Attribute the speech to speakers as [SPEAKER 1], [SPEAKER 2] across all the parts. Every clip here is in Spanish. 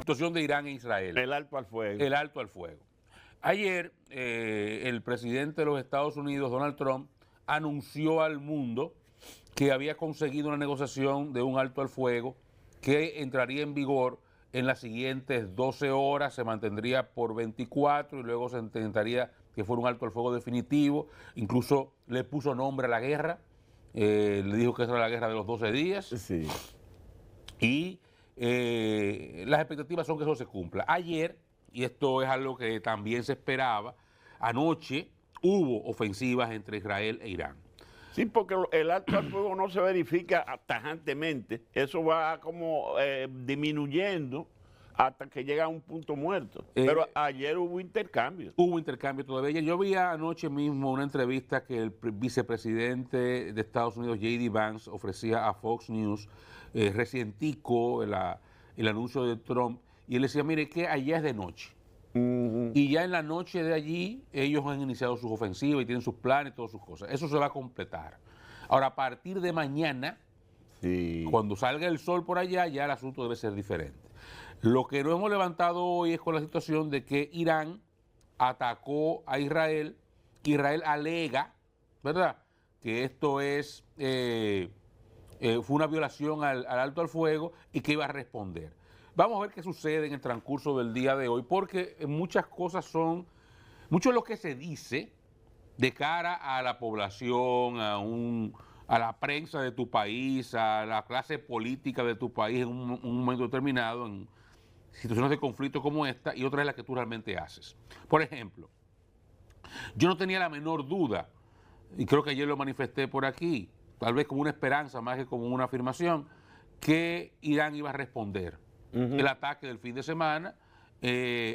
[SPEAKER 1] situación de Irán e Israel.
[SPEAKER 2] El alto al fuego.
[SPEAKER 1] El alto al fuego. Ayer, el presidente de los Estados Unidos, Donald Trump, anunció al mundo que había conseguido una negociación de un alto al fuego que entraría en vigor en las siguientes 12 horas, se mantendría por 24 y luego se intentaría que fuera un alto al fuego definitivo. Incluso le puso nombre a la guerra, le dijo que esa era la guerra de los 12 días.
[SPEAKER 2] Sí.
[SPEAKER 1] Y las expectativas son que eso se cumpla. Ayer, y esto es algo que también se esperaba, anoche hubo ofensivas entre Israel e Irán.
[SPEAKER 2] Sí, porque el alto al fuego no se verifica tajantemente. Eso va como disminuyendo hasta que llega a un punto muerto. Pero ayer hubo intercambio.
[SPEAKER 1] Hubo intercambio todavía. Yo vi anoche mismo una entrevista que el vicepresidente de Estados Unidos, J.D. Vance, ofrecía a Fox News, recientico el anuncio de Trump, y él decía, mire, que allá es de noche. Y ya en la noche de allí, ellos han iniciado sus ofensivas y tienen sus planes y todas sus cosas. Eso se va a completar. Ahora, a partir de mañana, cuando salga el sol por allá, ya el asunto debe ser diferente. Lo que nos hemos levantado hoy es con la situación de que Irán atacó a Israel. Israel alega, ¿verdad?, que esto es fue una violación al alto al fuego y que iba a responder. Vamos a ver qué sucede en el transcurso del día de hoy, porque muchas cosas mucho de lo que se dice de cara a la población, a la prensa de tu país, a la clase política de tu país en un momento determinado, en situaciones de conflicto como esta, y otra es la que tú realmente haces. Por ejemplo, yo no tenía la menor duda, y creo que ayer lo manifesté por aquí, tal vez como una esperanza más que como una afirmación, que Irán iba a responder el ataque del fin de semana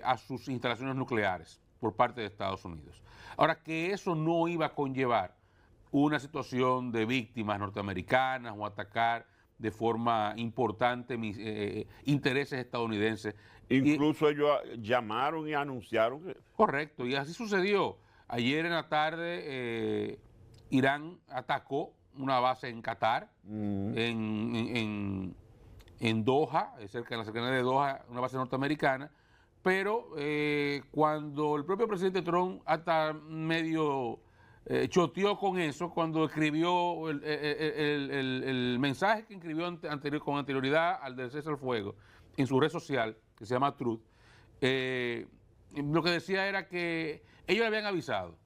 [SPEAKER 1] a sus instalaciones nucleares por parte de Estados Unidos. Ahora, que eso no iba a conllevar una situación de víctimas norteamericanas o atacar de forma importante mis intereses estadounidenses.
[SPEAKER 2] Incluso ellos llamaron y anunciaron que...
[SPEAKER 1] Correcto, y así sucedió. Ayer en la tarde Irán atacó una base en Qatar, en Doha, cerca de la cercanía de Doha, una base norteamericana, pero cuando el propio presidente Trump hasta medio choteó con eso, cuando escribió el mensaje que escribió con anterioridad al del cese al fuego en su red social, que se llama Truth, lo que decía era que ellos le habían avisado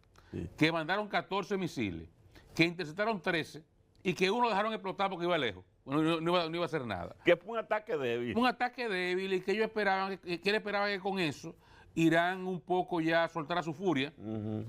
[SPEAKER 1] que mandaron 14 misiles, que interceptaron 13 y que uno dejaron explotar porque iba lejos. No iba a hacer nada.
[SPEAKER 2] Que fue un ataque débil.
[SPEAKER 1] Un ataque débil y que ellos esperaban, que él esperaba que con eso Irán un poco ya soltara su furia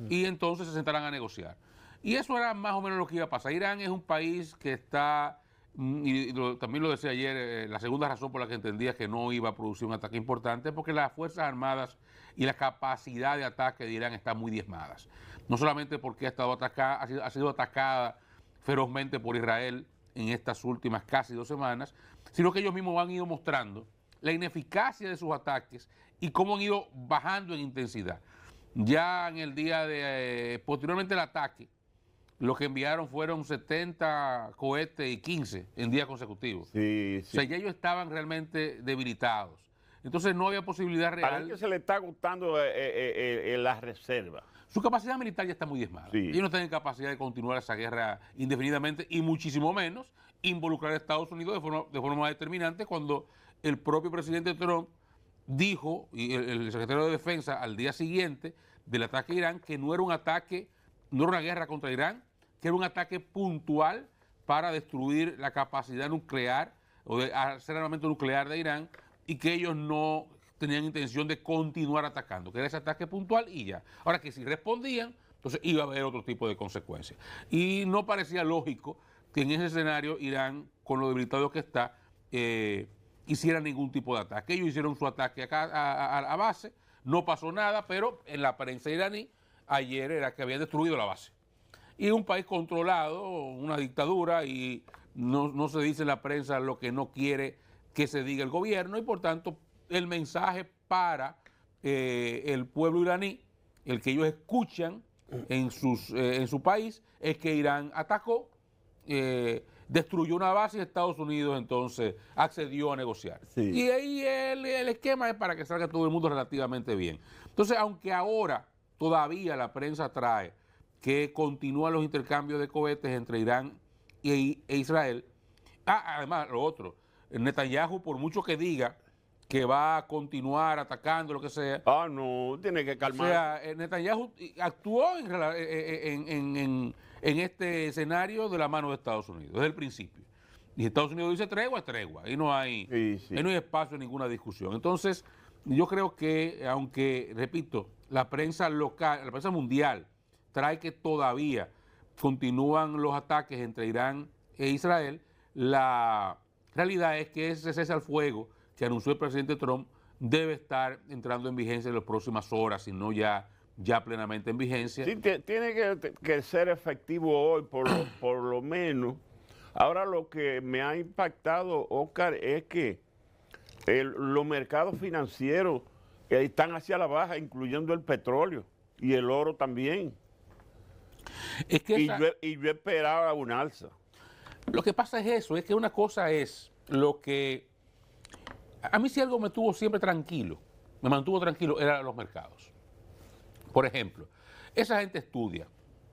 [SPEAKER 1] y entonces se sentarán a negociar. Y eso era más o menos lo que iba a pasar. Irán es un país que está, también lo decía ayer, la segunda razón por la que entendía que no iba a producir un ataque importante es porque las Fuerzas Armadas y la capacidad de ataque de Irán están muy diezmadas. No solamente porque ha sido atacada ferozmente por Israel en estas últimas casi 2 semanas, sino que ellos mismos han ido mostrando la ineficacia de sus ataques y cómo han ido bajando en intensidad. Ya en el día posteriormente al ataque, lo que enviaron fueron 70 cohetes y 15 en días consecutivos.
[SPEAKER 2] Sí.
[SPEAKER 1] O sea, ya ellos estaban realmente debilitados. Entonces no había posibilidad real.
[SPEAKER 2] A ver que se le está gustando la reserva.
[SPEAKER 1] Su capacidad militar ya está muy diezmada.
[SPEAKER 2] Sí.
[SPEAKER 1] Ellos no tienen capacidad de continuar esa guerra indefinidamente y muchísimo menos involucrar a Estados Unidos de forma más determinante cuando el propio presidente Trump dijo, y el secretario de Defensa al día siguiente del ataque a Irán, que no era un ataque, no era una guerra contra Irán, que era un ataque puntual para destruir la capacidad nuclear o de hacer armamento nuclear de Irán y que ellos no tenían intención de continuar atacando, que era ese ataque puntual y ya. Ahora que si respondían, entonces iba a haber otro tipo de consecuencias. Y no parecía lógico que en ese escenario Irán, con lo debilitado que está, hiciera ningún tipo de ataque. Ellos hicieron su ataque acá a base, no pasó nada, pero en la prensa iraní ayer era que habían destruido la base. Y un país controlado, una dictadura, y no se dice en la prensa lo que no quiere que se diga el gobierno, y por tanto el mensaje para el pueblo iraní, el que ellos escuchan en su país, es que Irán atacó, destruyó una base y Estados Unidos entonces accedió a negociar.
[SPEAKER 2] Sí.
[SPEAKER 1] Y ahí el esquema es para que salga todo el mundo relativamente bien. Entonces, aunque ahora todavía la prensa trae que continúan los intercambios de cohetes entre Irán e Israel, además lo otro, Netanyahu, por mucho que diga que va a continuar atacando, lo que sea.
[SPEAKER 2] No, tiene que calmar.
[SPEAKER 1] O sea, Netanyahu actuó en este escenario de la mano de Estados Unidos, desde el principio. Y Estados Unidos dice tregua, es tregua. Ahí no hay, ahí no hay espacio en ninguna discusión. Entonces, yo creo que, aunque, repito, la prensa local, la prensa mundial, trae que todavía continúan los ataques entre Irán e Israel, la realidad es que ese cese al fuego que anunció el presidente Trump debe estar entrando en vigencia en las próximas horas, si no ya plenamente en vigencia.
[SPEAKER 2] Sí, tiene que ser efectivo hoy, por lo menos. Ahora, lo que me ha impactado, Oscar, es que los mercados financieros están hacia la baja, incluyendo el petróleo y el oro también.
[SPEAKER 1] Es que
[SPEAKER 2] yo esperaba un alza.
[SPEAKER 1] Lo que pasa es eso, es que una cosa es lo que... A mí si algo me tuvo siempre tranquilo, me mantuvo tranquilo, eran los mercados. Por ejemplo, esa gente estudia,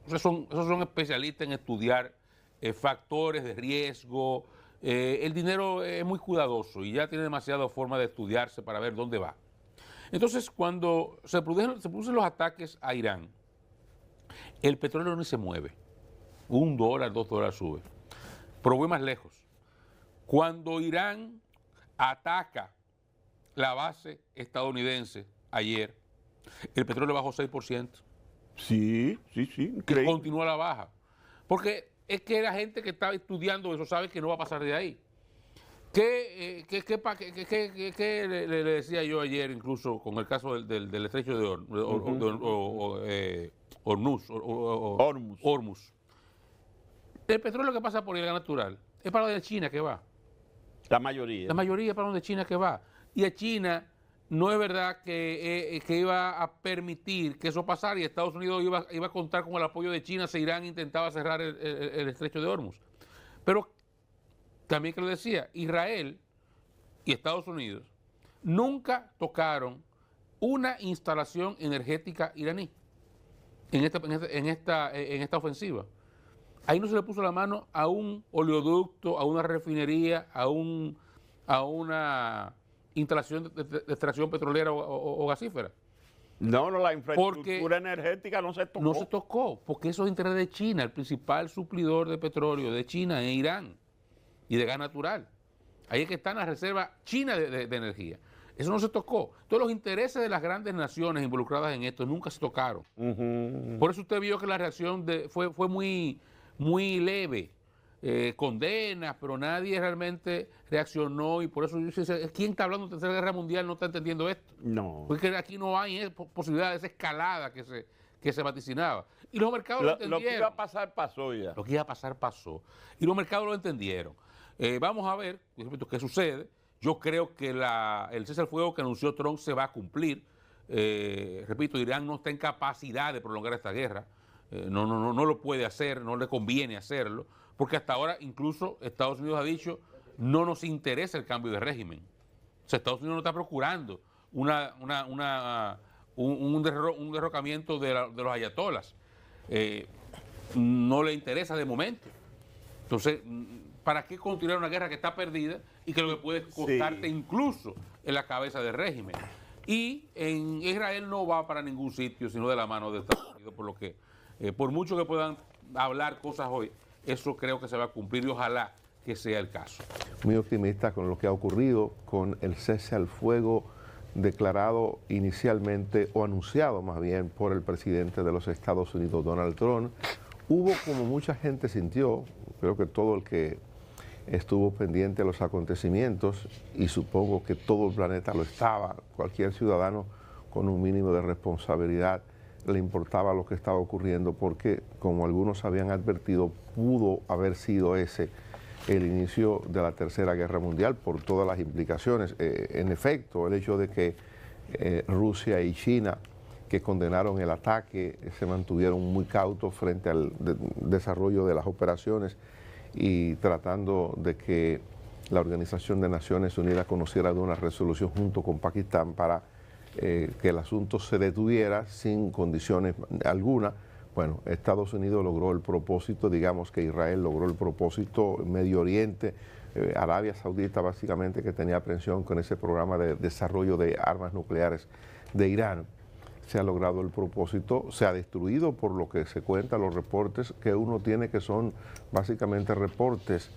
[SPEAKER 1] esos son especialistas en estudiar factores de riesgo, el dinero es muy cuidadoso y ya tiene demasiada forma de estudiarse para ver dónde va. Entonces, cuando se producen los ataques a Irán, el petróleo no se mueve, $1, $2 sube, pero voy más lejos. Cuando Irán ataca la base estadounidense ayer, el petróleo bajó 6%.
[SPEAKER 2] Sí.
[SPEAKER 1] Y continúa la baja. Porque es que la gente que está estudiando eso sabe que no va a pasar de ahí. ¿Qué le decía yo ayer, incluso con el caso del estrecho de Hormuz? El petróleo que pasa por el gas natural es para donde China que va.
[SPEAKER 2] La mayoría.
[SPEAKER 1] La mayoría es para donde China que va. Y a China no es verdad que iba a permitir que eso pasara y Estados Unidos iba a contar con el apoyo de China si Irán intentaba cerrar el estrecho de Hormuz. Pero también que lo decía, Israel y Estados Unidos nunca tocaron una instalación energética iraní en esta ofensiva. Ahí no se le puso la mano a un oleoducto, a una refinería, a una instalación de extracción petrolera o gasífera.
[SPEAKER 2] No, la infraestructura energética no se tocó.
[SPEAKER 1] No se tocó, porque eso es interés de China, el principal suplidor de petróleo de China es Irán y de gas natural. Ahí es que están las reservas chinas de energía. Eso no se tocó. Todos los intereses de las grandes naciones involucradas en esto nunca se tocaron. Por eso usted vio que la reacción fue muy leve, condenas, pero nadie realmente reaccionó y por eso yo sé, ¿quién está hablando de Tercera Guerra Mundial no está entendiendo esto?
[SPEAKER 2] No.
[SPEAKER 1] Porque aquí no hay posibilidad de esa escalada que se vaticinaba. Y los mercados lo entendieron.
[SPEAKER 2] Lo que iba a pasar pasó ya.
[SPEAKER 1] Lo que iba a pasar pasó. Y los mercados lo entendieron. Vamos a ver qué sucede. Yo creo que el cese al fuego que anunció Trump se va a cumplir. Repito, Irán no está en capacidad de prolongar esta guerra. No lo puede hacer, no le conviene hacerlo, porque hasta ahora incluso Estados Unidos ha dicho no nos interesa el cambio de régimen. O sea, Estados Unidos no está procurando un derrocamiento de los ayatolas. No le interesa de momento. Entonces, ¿para qué continuar una guerra que está perdida y que lo que puede costarte incluso en la cabeza del régimen? Y en Israel no va para ningún sitio, sino de la mano de Estados Unidos, por lo que, por mucho que puedan hablar cosas hoy, eso creo que se va a cumplir y ojalá que sea el caso.
[SPEAKER 3] Muy optimista con lo que ha ocurrido con el cese al fuego declarado inicialmente, o anunciado más bien, por el presidente de los Estados Unidos, Donald Trump. Hubo, como mucha gente sintió, creo que todo el que estuvo pendiente de los acontecimientos, y supongo que todo el planeta lo estaba, cualquier ciudadano con un mínimo de responsabilidad le importaba lo que estaba ocurriendo, porque, como algunos habían advertido, pudo haber sido ese el inicio de la Tercera Guerra Mundial por todas las implicaciones. En efecto, el hecho de que Rusia y China, que condenaron el ataque, se mantuvieron muy cautos frente al desarrollo de las operaciones y tratando de que la Organización de Naciones Unidas conociera de una resolución junto con Pakistán para que el asunto se detuviera sin condiciones alguna. Bueno, Estados Unidos logró el propósito, digamos que Israel logró el propósito, Medio Oriente, Arabia Saudita básicamente, que tenía aprensión con ese programa de desarrollo de armas nucleares de Irán. Se ha logrado el propósito, se ha destruido por lo que se cuenta, los reportes que uno tiene, que son básicamente reportes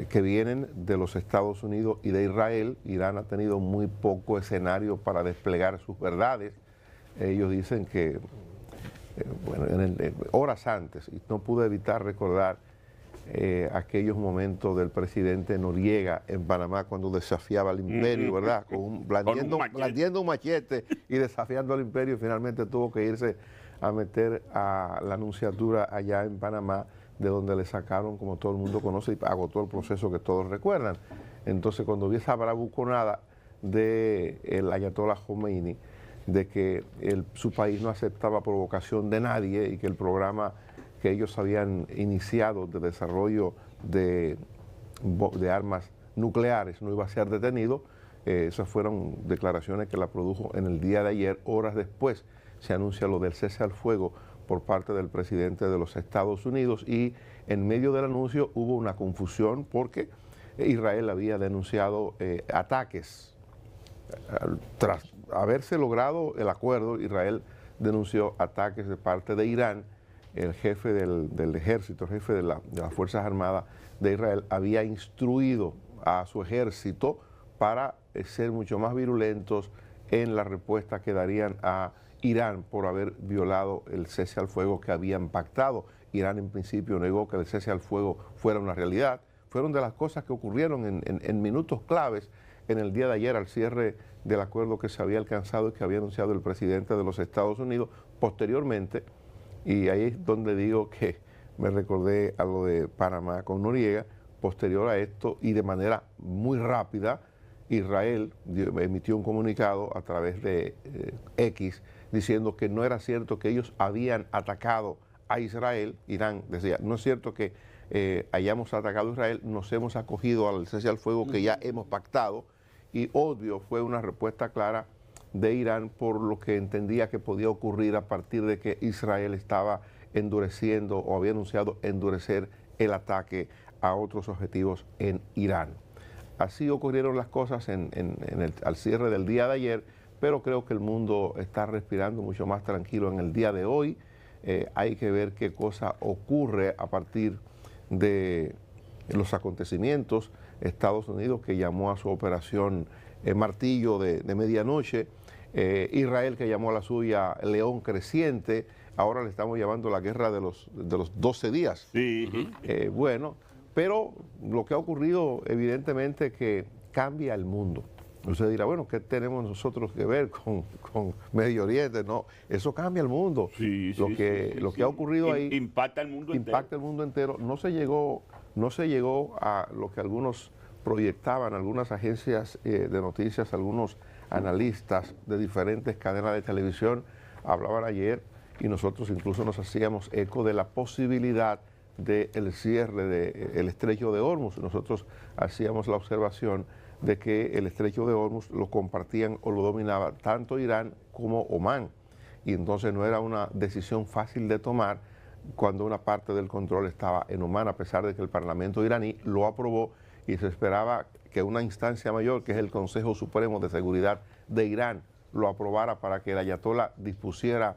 [SPEAKER 3] que vienen de los Estados Unidos y de Israel. Irán ha tenido muy poco escenario para desplegar sus verdades. Ellos dicen que, bueno, horas antes, y no pude evitar recordar aquellos momentos del presidente Noriega en Panamá cuando desafiaba al imperio, ¿verdad? Blandiendo un machete y desafiando al imperio, y finalmente tuvo que irse a meter a la nunciatura allá en Panamá, de donde le sacaron, como todo el mundo conoce, y agotó el proceso que todos recuerdan. Entonces, cuando vi esa bravuconada del ayatollah Khomeini, de que su país no aceptaba provocación de nadie y que el programa que ellos habían iniciado de desarrollo de armas nucleares no iba a ser detenido, esas fueron declaraciones que la produjo en el día de ayer. Horas después se anuncia lo del cese al fuego por parte del presidente de los Estados Unidos, y en medio del anuncio hubo una confusión porque Israel había denunciado ataques. Tras haberse logrado el acuerdo, Israel denunció ataques de parte de Irán. El jefe del ejército, el jefe de las Fuerzas Armadas de Israel, había instruido a su ejército para ser mucho más virulentos en la respuesta que darían a Irán por haber violado el cese al fuego que habían pactado. Irán en principio negó que el cese al fuego fuera una realidad. Fueron de las cosas que ocurrieron en minutos claves en el día de ayer al cierre del acuerdo que se había alcanzado y que había anunciado el presidente de los Estados Unidos. Posteriormente, y ahí es donde digo que me recordé a lo de Panamá con Noriega, posterior a esto y de manera muy rápida, Israel emitió un comunicado a través de X diciendo que no era cierto que ellos habían atacado a Israel. Irán decía, no es cierto que hayamos atacado a Israel, nos hemos acogido al cese al fuego que ya hemos pactado, y obvio fue una respuesta clara de Irán por lo que entendía que podía ocurrir a partir de que Israel estaba endureciendo o había anunciado endurecer el ataque a otros objetivos en Irán. Así ocurrieron las cosas al cierre del día de ayer, pero creo que el mundo está respirando mucho más tranquilo en el día de hoy. Hay que ver qué cosa ocurre a partir de los acontecimientos. Estados Unidos, que llamó a su operación Martillo de medianoche, Israel, que llamó a la suya León Creciente, ahora le estamos llamando la guerra de los 12 días.
[SPEAKER 2] Sí.
[SPEAKER 3] Bueno, pero lo que ha ocurrido evidentemente que cambia el mundo. Usted dirá, bueno, ¿qué tenemos nosotros que ver con Medio Oriente? No, eso cambia el mundo.
[SPEAKER 2] Sí,
[SPEAKER 3] lo que ha ocurrido ahí
[SPEAKER 2] impacta el mundo entero.
[SPEAKER 3] Impacta el mundo entero. No se llegó a lo que algunos proyectaban, algunas agencias de noticias, algunos analistas de diferentes cadenas de televisión hablaban ayer, y nosotros incluso nos hacíamos eco de la posibilidad del cierre del estrecho de Hormuz. Nosotros hacíamos la observación de que el estrecho de Hormuz lo compartían o lo dominaba tanto Irán como Omán, y entonces no era una decisión fácil de tomar cuando una parte del control estaba en Omán, a pesar de que el Parlamento iraní lo aprobó y se esperaba que una instancia mayor, que es el Consejo Supremo de Seguridad de Irán, lo aprobara para que el ayatollah dispusiera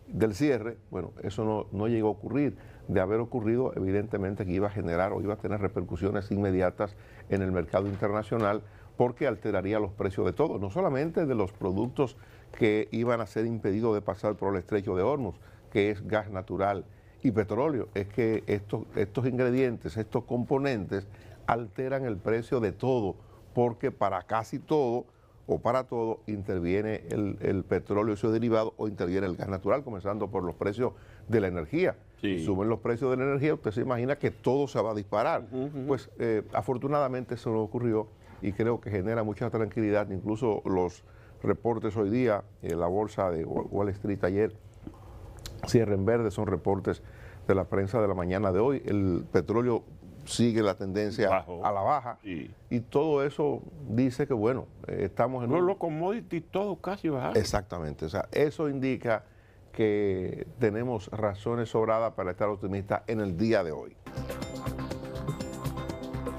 [SPEAKER 3] del cierre. Bueno, eso no llegó a ocurrir. De haber ocurrido, evidentemente que iba a generar o iba a tener repercusiones inmediatas en el mercado internacional, porque alteraría los precios de todo, no solamente de los productos que iban a ser impedidos de pasar por el estrecho de Hormuz, que es gas natural y petróleo. Es que estos ingredientes, estos componentes alteran el precio de todo, porque para casi todo o para todo interviene el petróleo y sus derivados, o interviene el gas natural, comenzando por los precios de la energía.
[SPEAKER 2] Sí.
[SPEAKER 3] Suben los precios de la energía, usted se imagina que todo se va a disparar. Pues afortunadamente eso no ocurrió, y creo que genera mucha tranquilidad. Incluso los reportes hoy día, la bolsa de Wall Street ayer, cierre en verde, son reportes de la prensa de la mañana de hoy. El petróleo sigue la tendencia a la baja.
[SPEAKER 2] Sí.
[SPEAKER 3] Y todo eso dice que, bueno, estamos en
[SPEAKER 2] No, los commodities todos casi bajaron.
[SPEAKER 3] Exactamente. O sea, eso indica que tenemos razones sobradas para estar optimistas en el día de hoy.